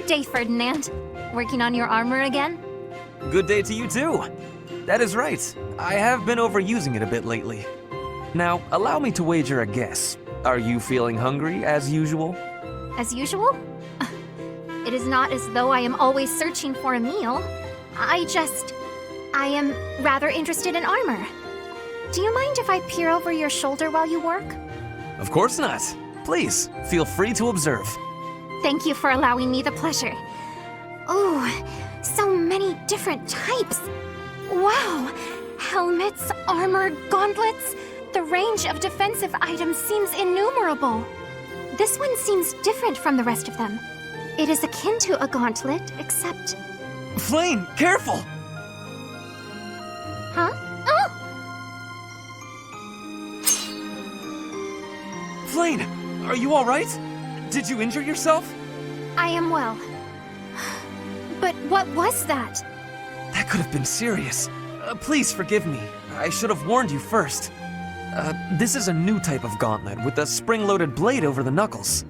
day, Ferdinand. Working on your armor again? Good day to you too. That is right. I have been overusing it a bit lately. Now, allow me to wager a guess. Are you feeling hungry as usual? As usual? It is not as though I am always searching for a meal. I am rather interested in armor. Do you mind if I peer over your shoulder while you work? Of course not. Please, feel free to observe. Thank you for allowing me the pleasure. Oh, so many different types. Wow! Helmets, armor, gauntlets. The range of defensive items seems innumerable. This one seems different from the rest of them. It is akin to a gauntlet, except... Flayn, careful! Huh? Oh! Flayn, are you alright? Did you injure yourself? I am well. But what was that? That could have been serious. Please forgive me. I should have warned you first. This is a new type of gauntlet with a spring-loaded blade over the knuckles.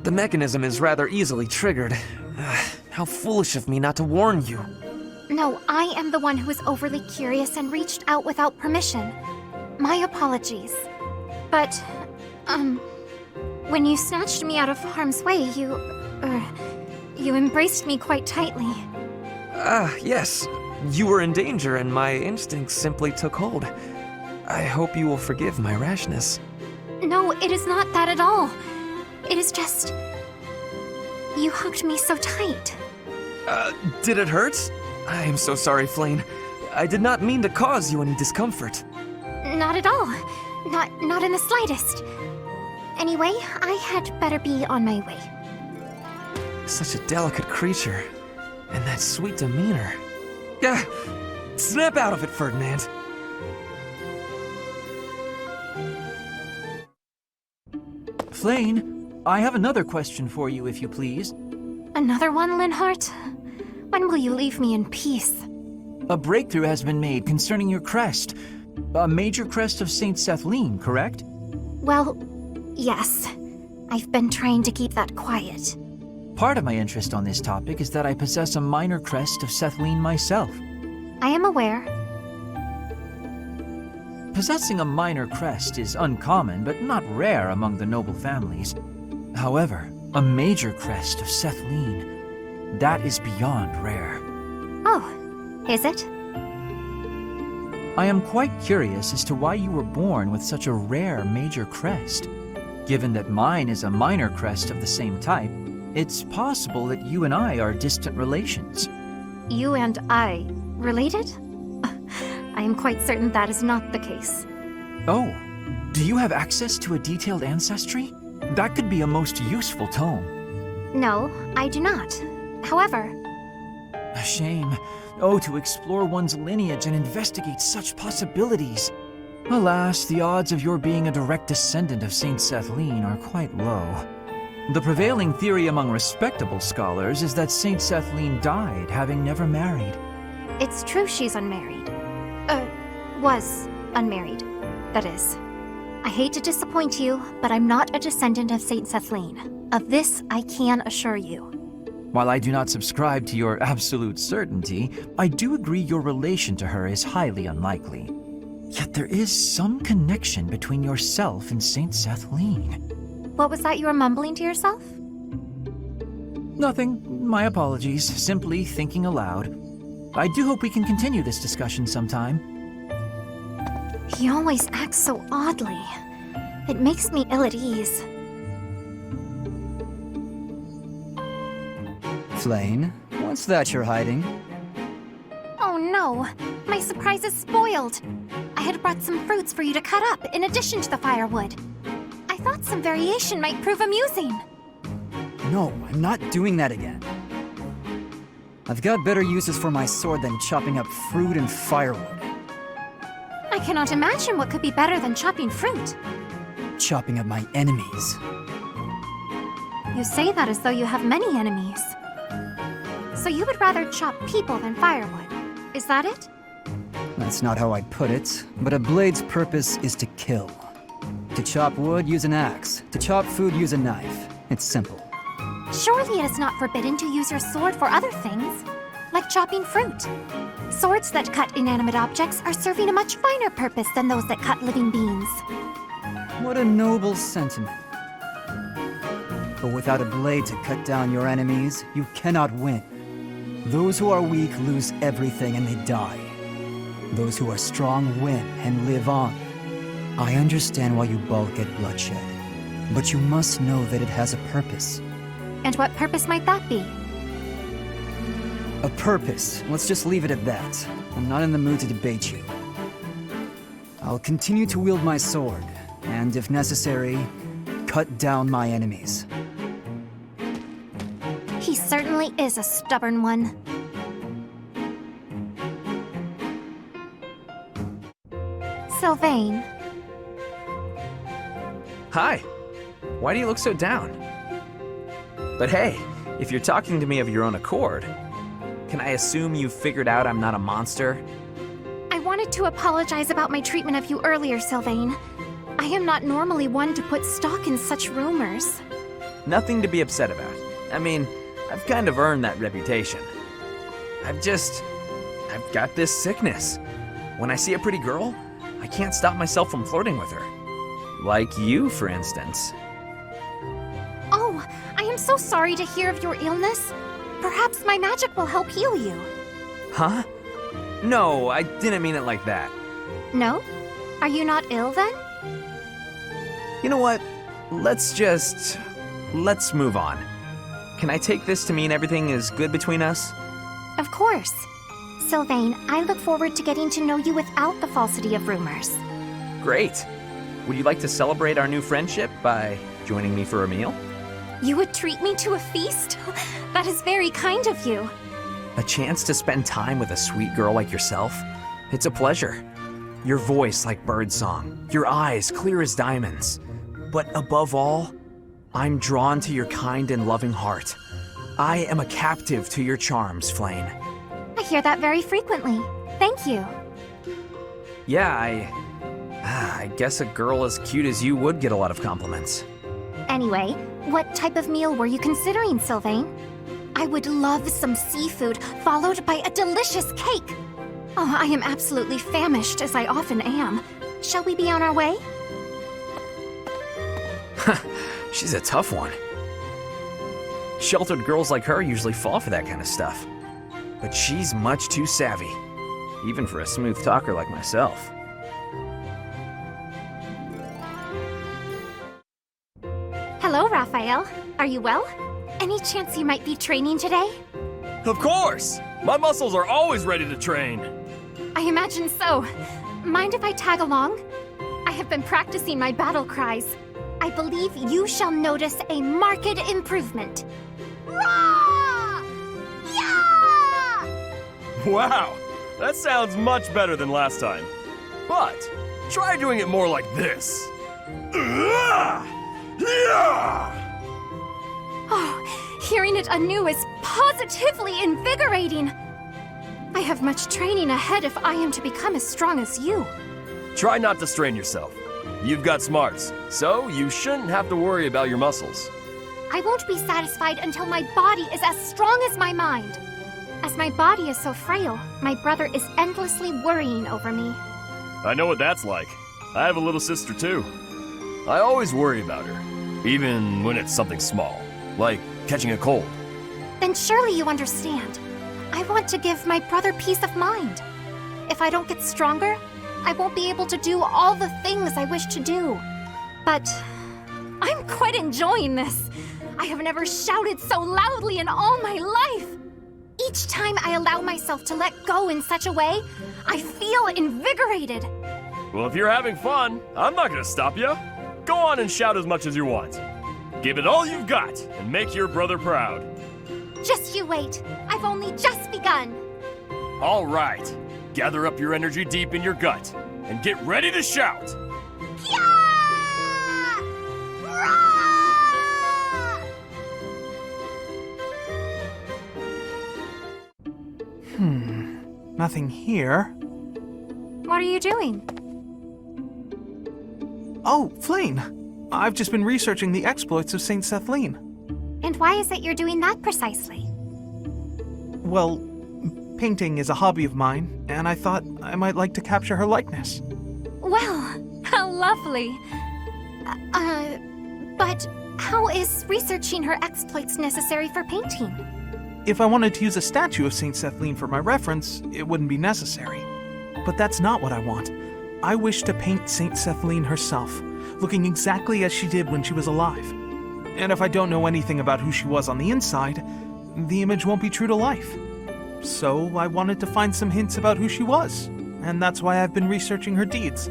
The mechanism is rather easily triggered. How foolish of me not to warn you. No, I am the one who was overly curious and reached out without permission. My apologies. But, when you snatched me out of harm's way, you embraced me quite tightly. Yes. You were in danger and my instincts simply took hold. I hope you will forgive my rashness. No, it is not that at all. It is just... you hugged me so tight. Did it hurt? I am so sorry, Flayn. I did not mean to cause you any discomfort. Not at all. Not in the slightest. Anyway, I had better be on my way. Such a delicate creature. And that sweet demeanor. Snap out of it, Ferdinand. Flayn, I have another question for you, if you please. Another one, Linhardt? When will you leave me in peace? A breakthrough has been made concerning your crest. A major crest of Saint Cethlean, correct? Well, yes. I've been trying to keep that quiet. Part of my interest on this topic is that I possess a minor crest of Cethlean myself. I am aware. Possessing a minor crest is uncommon, but not rare among the noble families. However, a major crest of Cethlean, that is beyond rare. Oh, is it? I am quite curious as to why you were born with such a rare major crest. Given that mine is a minor crest of the same type, it's possible that you and I are distant relations. You and I related? I am quite certain that is not the case. Oh, do you have access to a detailed ancestry? That could be a most useful tome. No, I do not. However... A shame. Oh, to explore one's lineage and investigate such possibilities. Alas, the odds of your being a direct descendant of Saint Cethlean are quite low. The prevailing theory among respectable scholars is that Saint Cethlean died having never married. It's true she's unmarried. Was unmarried, that is. I hate to disappoint you, but I'm not a descendant of Saint Cethlean. Of this, I can assure you. While I do not subscribe to your absolute certainty, I do agree your relation to her is highly unlikely. Yet there is some connection between yourself and Saint Cethlean. What was that you were mumbling to yourself? Nothing. My apologies. Simply thinking aloud. I do hope we can continue this discussion sometime. He always acts so oddly. It makes me ill at ease. Flayn, what's that you're hiding? Oh no! My surprise is spoiled! I had brought some fruits for you to cut up in addition to the firewood. I thought some variation might prove amusing. No, I'm not doing that again. I've got better uses for my sword than chopping up fruit and firewood. I cannot imagine what could be better than chopping fruit. Chopping up my enemies. You say that as though you have many enemies. So you would rather chop people than firewood, is that it? That's not how I'd put it, but a blade's purpose is to kill. To chop wood, use an axe. To chop food, use a knife. It's simple. Surely it is not forbidden to use your sword for other things, like chopping fruit. Swords that cut inanimate objects are serving a much finer purpose than those that cut living beings. What a noble sentiment. But without a blade to cut down your enemies, you cannot win. Those who are weak lose everything and they die. Those who are strong win and live on. I understand why you balk at bloodshed, but you must know that it has a purpose. And what purpose might that be? A purpose. Let's just leave it at that. I'm not in the mood to debate you. I'll continue to wield my sword, and if necessary, cut down my enemies. He certainly is a stubborn one. Sylvain, Hi. Why do you look so down? But hey, if you're talking to me of your own accord, can I assume you've figured out I'm not a monster? I wanted to apologize about my treatment of you earlier, Sylvain. I am not normally one to put stock in such rumors. Nothing to be upset about. I mean, I've kind of earned that reputation. I've got this sickness. When I see a pretty girl, I can't stop myself from flirting with her. Like you, for instance. Oh, I am so sorry to hear of your illness. Perhaps my magic will help heal you. Huh? No, I didn't mean it like that. No? Are you not ill then? You know what? Let's move on. Can I take this to mean everything is good between us? Of course. Sylvain, I look forward to getting to know you without the falsity of rumors. Great. Would you like to celebrate our new friendship by joining me for a meal? You would treat me to a feast? That is very kind of you. A chance to spend time with a sweet girl like yourself? It's a pleasure. Your voice like birdsong, your eyes clear as diamonds. But above all, I'm drawn to your kind and loving heart. I am a captive to your charms, Flayn. I hear that very frequently. Thank you. Yeah, I guess a girl as cute as you would get a lot of compliments. Anyway, what type of meal were you considering, Sylvain? I would love some seafood, followed by a delicious cake. Oh, I am absolutely famished, as I often am. Shall we be on our way? She's a tough one. Sheltered girls like her usually fall for that kind of stuff. But she's much too savvy, even for a smooth talker like myself. Hello, Raphael. Are you well? Any chance you might be training today? Of course! My muscles are always ready to train. I imagine so. Mind if I tag along? I have been practicing my battle cries. I believe you shall notice a marked improvement. Rah! Yeah! Wow, that sounds much better than last time. But try doing it more like this. Yeah! Oh, hearing it anew is positively invigorating. I have much training ahead if I am to become as strong as you. Try not to strain yourself. You've got smarts, so you shouldn't have to worry about your muscles. I won't be satisfied until my body is as strong as my mind. As my body is so frail, my brother is endlessly worrying over me. I know what that's like. I have a little sister too. I always worry about her, even when it's something small, like catching a cold. Then surely you understand. I want to give my brother peace of mind. If I don't get stronger, I won't be able to do all the things I wish to do. But I'm quite enjoying this. I have never shouted so loudly in all my life. Each time I allow myself to let go in such a way, I feel invigorated. Well, if you're having fun, I'm not gonna stop you. Go on and shout as much as you want. Give it all you've got and make your brother proud. Just you wait. I've only just begun. All right. Gather up your energy deep in your gut and get ready to shout. Yeah! Rah! Nothing here. What are you doing? Oh, Flayn! I've just been researching the exploits of Saint Sethlin. And why is it you're doing that precisely? Well, painting is a hobby of mine, and I thought I might like to capture her likeness. Well, how lovely. But how is researching her exploits necessary for painting? If I wanted to use a statue of Saint Sethlene for my reference, it wouldn't be necessary. But that's not what I want. I wish to paint Saint Sethlene herself, looking exactly as she did when she was alive. And if I don't know anything about who she was on the inside, the image won't be true to life. So I wanted to find some hints about who she was, and that's why I've been researching her deeds.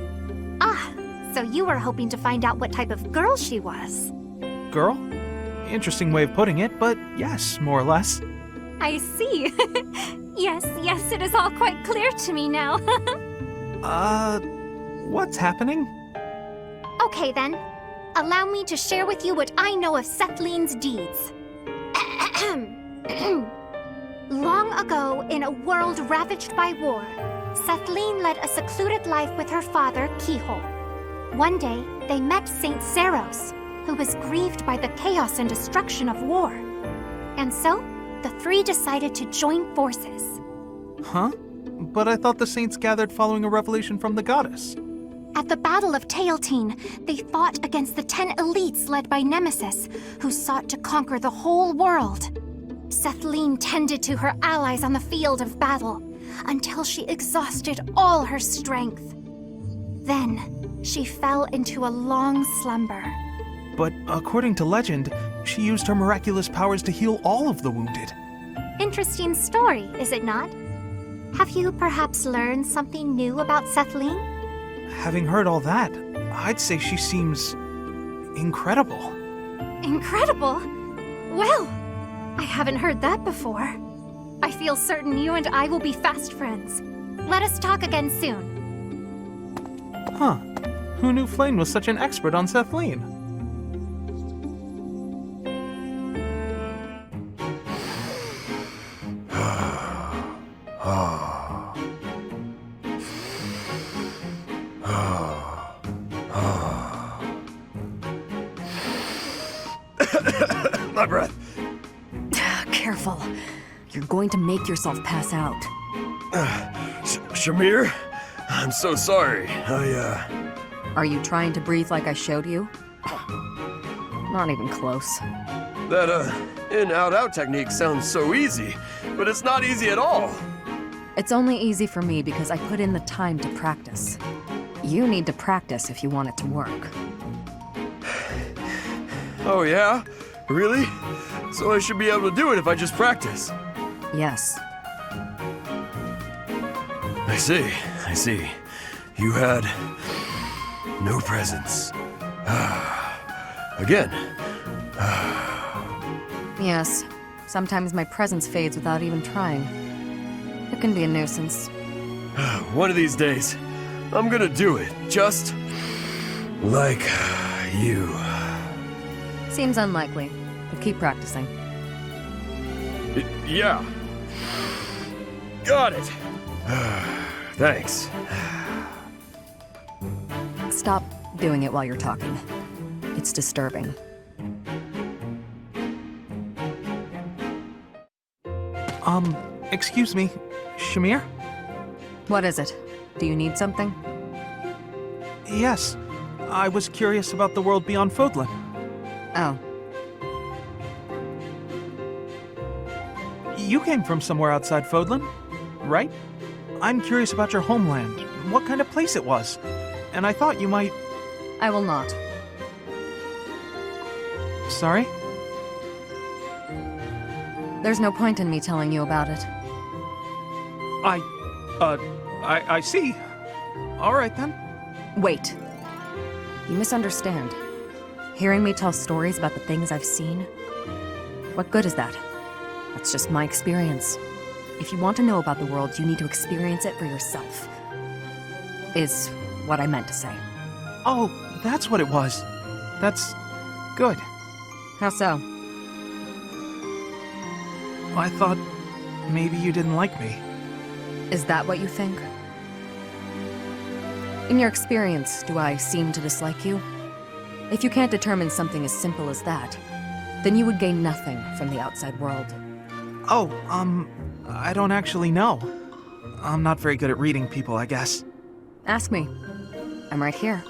Ah, so you were hoping to find out what type of girl she was. Girl? Interesting way of putting it, but yes, more or less. I see. Yes, it is all quite clear to me now. What's happening? Okay then. Allow me to share with you what I know of Sethlene's deeds. Long ago, in a world ravaged by war, Sethlene led a secluded life with her father, Keyhole. One day, they met Saint Zeros, who was grieved by the chaos and destruction of war. And so, the three decided to join forces. Huh? But I thought the saints gathered following a revelation from the goddess. At the Battle of Tailtine, they fought against the 10 elites led by Nemesis, who sought to conquer the whole world. Sethlene tended to her allies on the field of battle, until she exhausted all her strength. Then, she fell into a long slumber. But according to legend, she used her miraculous powers to heal all of the wounded. Interesting story, is it not? Have you perhaps learned something new about Sethlene? Having heard all that, I'd say she seems incredible. Incredible? Well, I haven't heard that before. I feel certain you and I will be fast friends. Let us talk again soon. Huh. Who knew Flame was such an expert on Sethlene? My breath. Careful. You're going to make yourself pass out. Shamir? I'm so sorry. Are you trying to breathe like I showed you? Not even close. That, in-out-out technique sounds so easy, but it's not easy at all. It's only easy for me because I put in the time to practice. You need to practice if you want it to work. Oh yeah? Really? So I should be able to do it if I just practice. Yes. I see. You had no presence. Again. Yes. Sometimes my presence fades without even trying. It can be a nuisance. One of these days, I'm gonna do it, just like you. Seems unlikely, but keep practicing. Yeah. Got it. Thanks. Stop doing it while you're talking. It's disturbing. Excuse me, Shamir? What is it? Do you need something? Yes. I was curious about the world beyond Fodlan. Oh, You came from somewhere outside Fodlan, right? I'm curious about your homeland, what kind of place it was. And I thought you might... I will not. Sorry? There's no point in me telling you about it. I see. All right then. Wait. You misunderstand. Hearing me tell stories about the things I've seen? What good is that? That's just my experience. If you want to know about the world, you need to experience it for yourself. Is what I meant to say. Oh, that's what it was. That's good. How so? I thought maybe you didn't like me. Is that what you think? In your experience, do I seem to dislike you? If you can't determine something as simple as that, then you would gain nothing from the outside world. Oh, I don't actually know. I'm not very good at reading people, I guess. Ask me. I'm right here.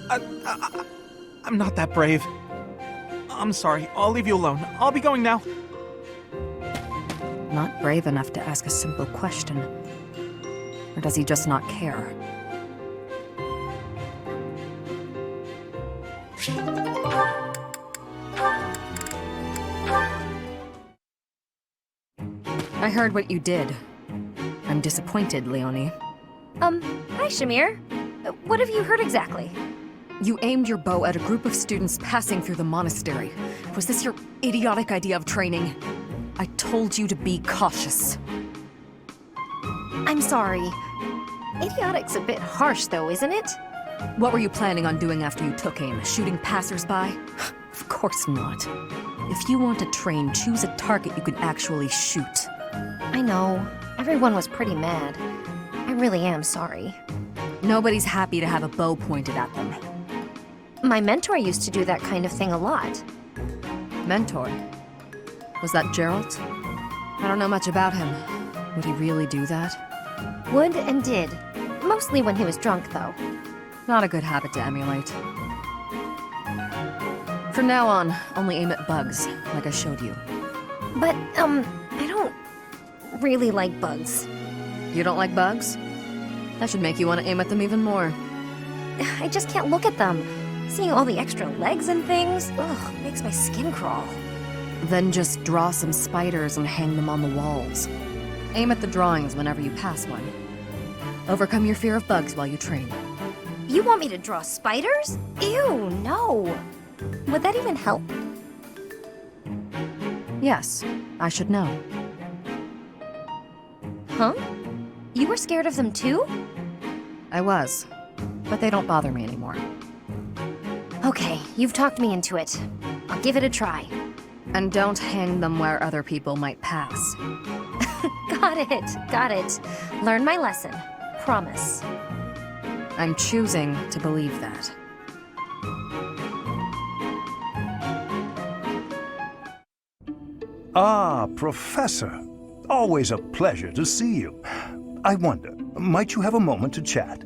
I'm not that brave. I'm sorry, I'll leave you alone. I'll be going now. Not brave enough to ask a simple question. Or does he just not care? I heard what you did. I'm disappointed, Leonie. Hi, Shamir. What have you heard exactly? You aimed your bow at a group of students passing through the monastery. Was this your idiotic idea of training? I told you to be cautious. I'm sorry. Idiotic's a bit harsh, though, isn't it? What were you planning on doing after you took aim? Shooting passersby? Of course not. If you want to train, choose a target you can actually shoot. I know. Everyone was pretty mad. I really am sorry. Nobody's happy to have a bow pointed at them. My mentor used to do that kind of thing a lot. Mentor? Was that Gerald? I don't know much about him. Would he really do that? Would and did. Mostly when he was drunk, though. Not a good habit to emulate. From now on, only aim at bugs, like I showed you. But, I don't really like bugs. You don't like bugs? That should make you want to aim at them even more. I just can't look at them. Seeing all the extra legs and things, ugh, makes my skin crawl. Then just draw some spiders and hang them on the walls. Aim at the drawings whenever you pass one. Overcome your fear of bugs while you train. You want me to draw spiders? Ew, no. Would that even help? Yes, I should know. Huh? You were scared of them too? I was, but they don't bother me anymore. Okay, you've talked me into it. I'll give it a try. And don't hang them where other people might pass. Got it. Learn my lesson. Promise. I'm choosing to believe that. Ah, Professor. Always a pleasure to see you. I wonder, might you have a moment to chat?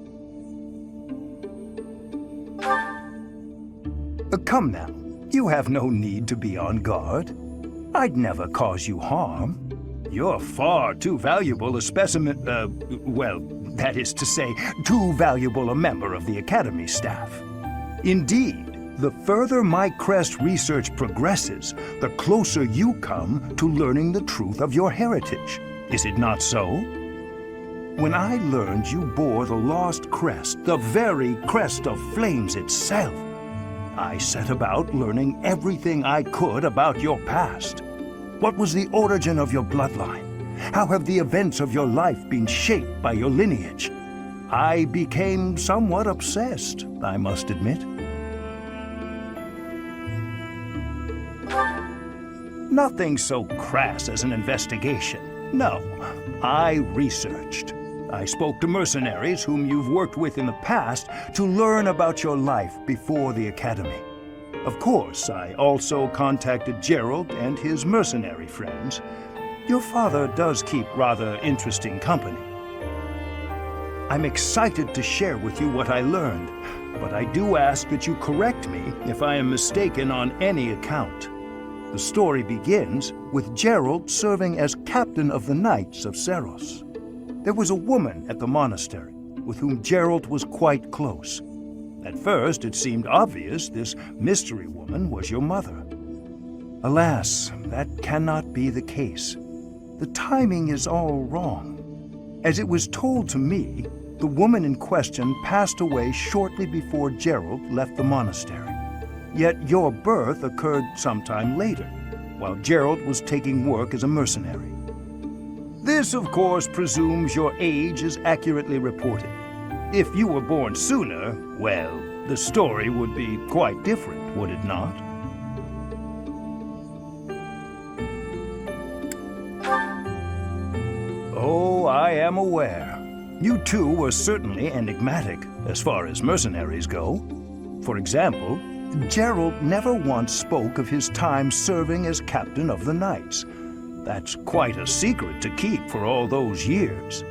Come now. You have no need to be on guard. I'd never cause you harm. You're far too valuable a specimen, well, that is to say, too valuable a member of the Academy staff. Indeed, the further my crest research progresses, the closer you come to learning the truth of your heritage. Is it not so? When I learned you bore the lost crest, the very crest of flames itself, I set about learning everything I could about your past. What was the origin of your bloodline? How have the events of your life been shaped by your lineage? I became somewhat obsessed, I must admit. Nothing so crass as an investigation. No, I researched. I spoke to mercenaries whom you've worked with in the past to learn about your life before the Academy. Of course, I also contacted Gerald and his mercenary friends. Your father does keep rather interesting company. I'm excited to share with you what I learned, but I do ask that you correct me if I am mistaken on any account. The story begins with Gerald serving as captain of the Knights of Seros. There was a woman at the monastery with whom Gerald was quite close. At first, it seemed obvious this mystery woman was your mother. Alas, that cannot be the case. The timing is all wrong. As it was told to me, the woman in question passed away shortly before Gerald left the monastery. Yet your birth occurred sometime later, while Gerald was taking work as a mercenary. This, of course, presumes your age is accurately reported. If you were born sooner, well, the story would be quite different, would it not? Oh, I am aware. You too were certainly enigmatic, as far as mercenaries go. For example, Gerald never once spoke of his time serving as captain of the Knights. That's quite a secret to keep for all those years.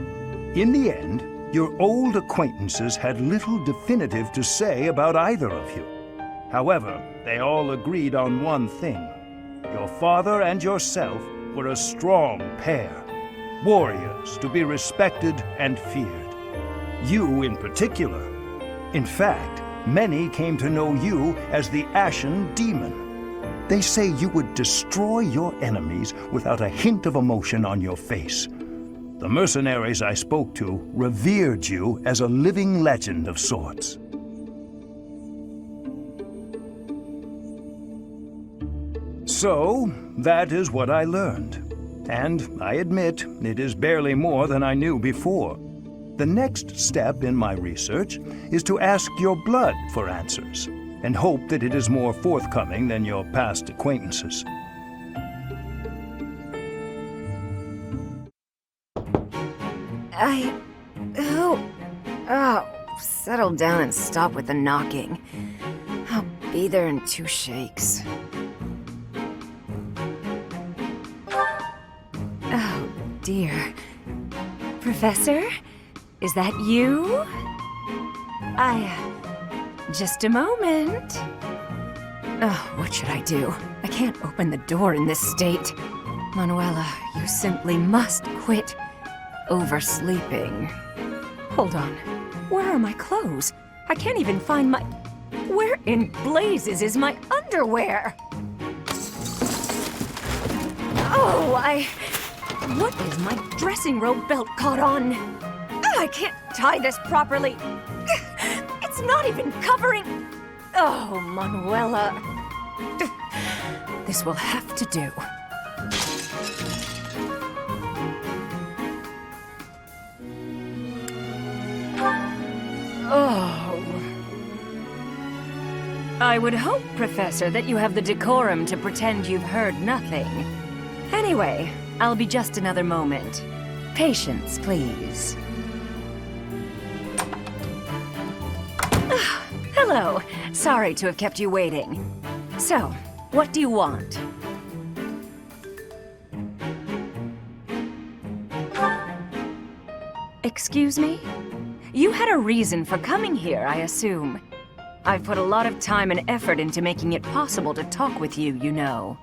In the end, your old acquaintances had little definitive to say about either of you. However, they all agreed on one thing. Your father and yourself were a strong pair, warriors to be respected and feared. You in particular. In fact, many came to know you as the Ashen Demon. They say you would destroy your enemies without a hint of emotion on your face. The mercenaries I spoke to revered you as a living legend of sorts. So, that is what I learned. And I admit, it is barely more than I knew before. The next step in my research is to ask your blood for answers, and hope that it is more forthcoming than your past acquaintances. Settle down and stop with the knocking. I'll be there in 2 shakes. Oh, dear. Professor? Is that you? Just a moment. Oh, what should I do? I can't open the door in this state. Manuela, you simply must quit oversleeping. Hold on. Where are my clothes? I can't even find my... Where in blazes is my underwear? Oh, What is my dressing robe belt caught on? I can't tie this properly. It's not even covering... Oh, Manuela. This will have to do. Oh. I would hope, Professor, that you have the decorum to pretend you've heard nothing. Anyway, I'll be just another moment. Patience, please. Hello. Sorry to have kept you waiting. So, what do you want? Excuse me? You had a reason for coming here, I assume. I've put a lot of time and effort into making it possible to talk with you, you know.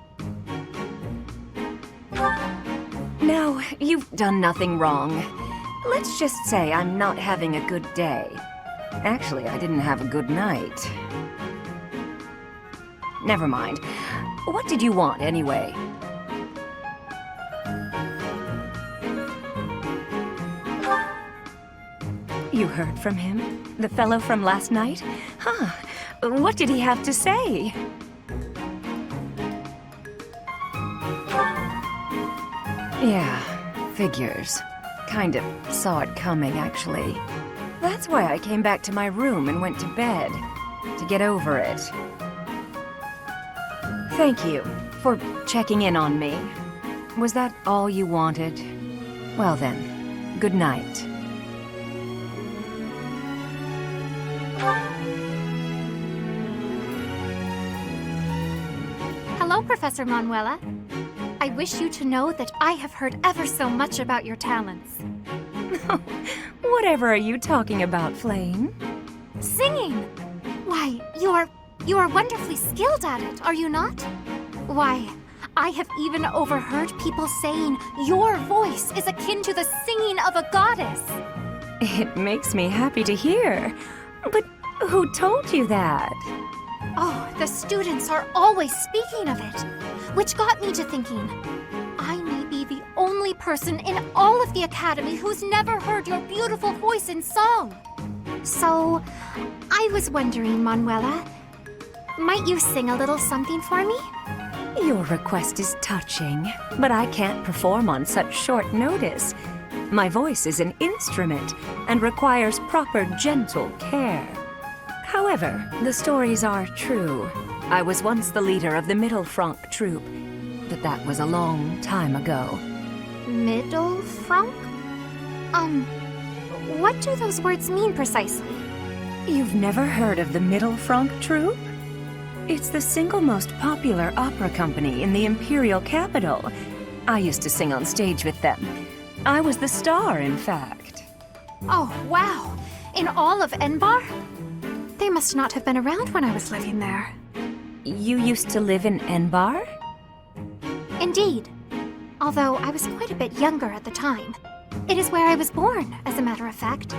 No, you've done nothing wrong. Let's just say I'm not having a good day. Actually, I didn't have a good night. Never mind. What did you want, anyway? You heard from him? The fellow from last night? Huh. What did he have to say? Yeah, figures. Kind of saw it coming, actually. That's why I came back to my room and went to bed. To get over it. Thank you for checking in on me. Was that all you wanted? Well then, good night. Hello, Professor Manuela. I wish you to know that I have heard ever so much about your talents. Whatever are you talking about, Flame? Singing! Why, you are wonderfully skilled at it, are you not? Why, I have even overheard people saying your voice is akin to the singing of a goddess. It makes me happy to hear. But who told you that? Oh, the students are always speaking of it, which got me to thinking, I may be the only person in all of the Academy who's never heard your beautiful voice in song. So, I was wondering, Manuela, might you sing a little something for me? Your request is touching, but I can't perform on such short notice. My voice is an instrument and requires proper gentle care. However, the stories are true. I was once the leader of the Middle Franc troupe, but that was a long time ago. Middle Franc? What do those words mean precisely? You've never heard of the Middle Franc troupe? It's the single most popular opera company in the imperial capital. I used to sing on stage with them. I was the star, in fact. Oh, wow. In all of Enbar? They must not have been around when I was living there. You used to live in Enbar? Indeed. Although I was quite a bit younger at the time. It is where I was born, as a matter of fact.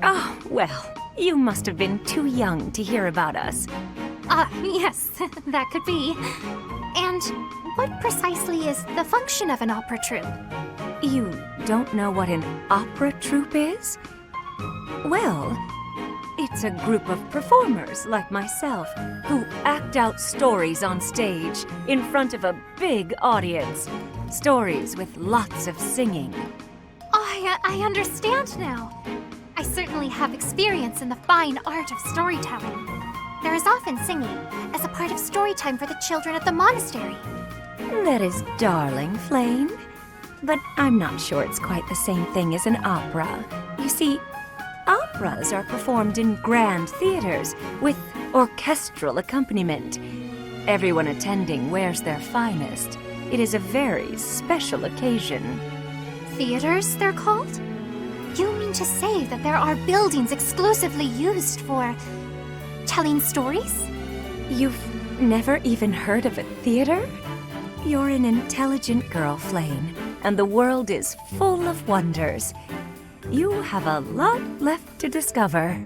Oh, well, you must have been too young to hear about us. Yes, that could be. And what precisely is the function of an opera troupe? You don't know what an opera troupe is? Well, it's a group of performers like myself who act out stories on stage in front of a big audience. Stories with lots of singing. I understand now. I certainly have experience in the fine art of storytelling. There is often singing as a part of story time for the children at the monastery. That is darling, Flame. But I'm not sure it's quite the same thing as an opera. You see, operas are performed in grand theaters with orchestral accompaniment. Everyone attending wears their finest. It is a very special occasion. Theaters, they're called? You mean to say that there are buildings exclusively used for telling stories? You've never even heard of a theater? You're an intelligent girl, Flame, and the world is full of wonders. You have a lot left to discover.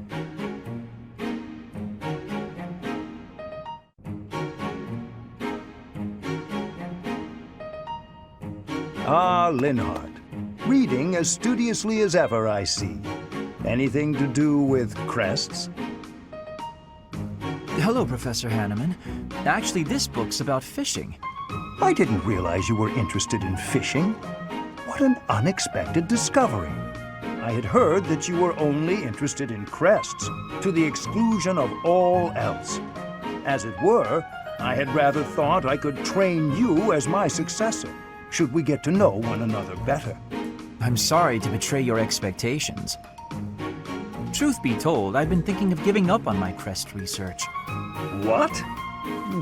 Ah, Linhardt. Reading as studiously as ever, I see. Anything to do with crests? Hello, Professor Hanneman. Actually, this book's about fishing. I didn't realize you were interested in fishing. What an unexpected discovery. I had heard that you were only interested in crests, to the exclusion of all else. As it were, I had rather thought I could train you as my successor, should we get to know one another better. I'm sorry to betray your expectations. Truth be told, I've been thinking of giving up on my crest research. What?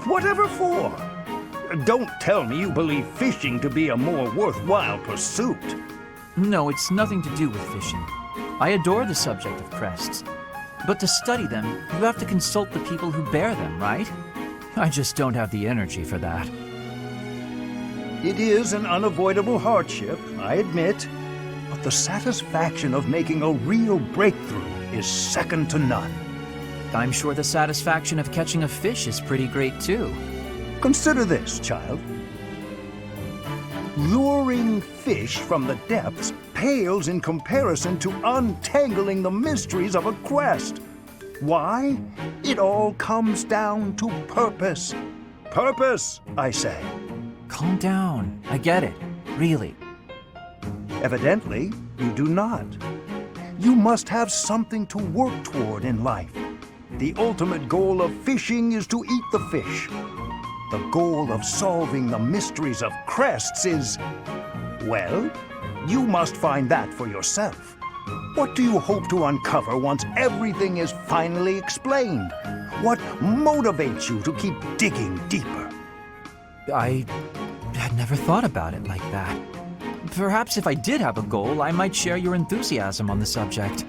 Whatever for? Don't tell me you believe fishing to be a more worthwhile pursuit. No, it's nothing to do with fishing. I adore the subject of crests. But to study them, you have to consult the people who bear them, right? I just don't have the energy for that. It is an unavoidable hardship, I admit, but the satisfaction of making a real breakthrough is second to none. I'm sure the satisfaction of catching a fish is pretty great too. Consider this, child. Luring fish from the depths pales in comparison to untangling the mysteries of a quest. Why? It all comes down to purpose. Purpose, I say. Calm down. I get it. Really. Evidently, you do not. You must have something to work toward in life. The ultimate goal of fishing is to eat the fish. The goal of solving the mysteries of crests is, well, you must find that for yourself. What do you hope to uncover once everything is finally explained? What motivates you to keep digging deeper? I had never thought about it like that. Perhaps if I did have a goal, I might share your enthusiasm on the subject.